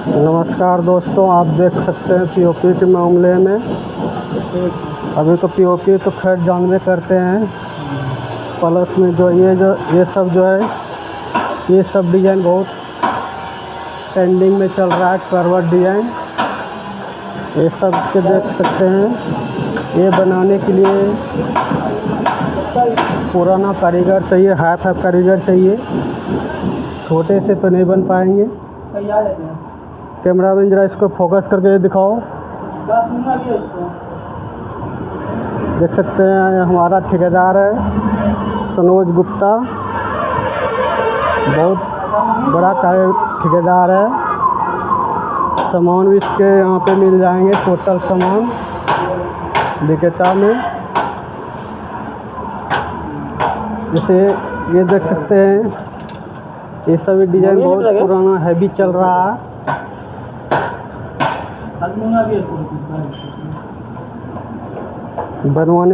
नमस्कार दोस्तों, आप देख सकते हैं पीओपी के मामले में। अभी तो पीओपी तो खैर जानवे करते हैं, प्लस में जो ये सब जो है, ये सब डिज़ाइन बहुत ट्रेंडिंग में चल रहा है। करवट डिज़ाइन ये सब के देख सकते हैं। ये बनाने के लिए पुराना कारीगर चाहिए, हाथ कारीगर चाहिए, छोटे से तो नहीं बन पाएंगे। कैमरा मैन जरा इसको फोकस करके दिखाओ। देख सकते हैं हमारा ठेकेदार है सनोज गुप्ता, बहुत बड़ा ठेकेदार है। सामान भी इसके यहाँ पे मिल जाएंगे, टोटल सामान विक्रेता में। जैसे ये देख सकते हैं, ये सभी डिज़ाइन बहुत पुराना हैवी चल रहा है। बनवाने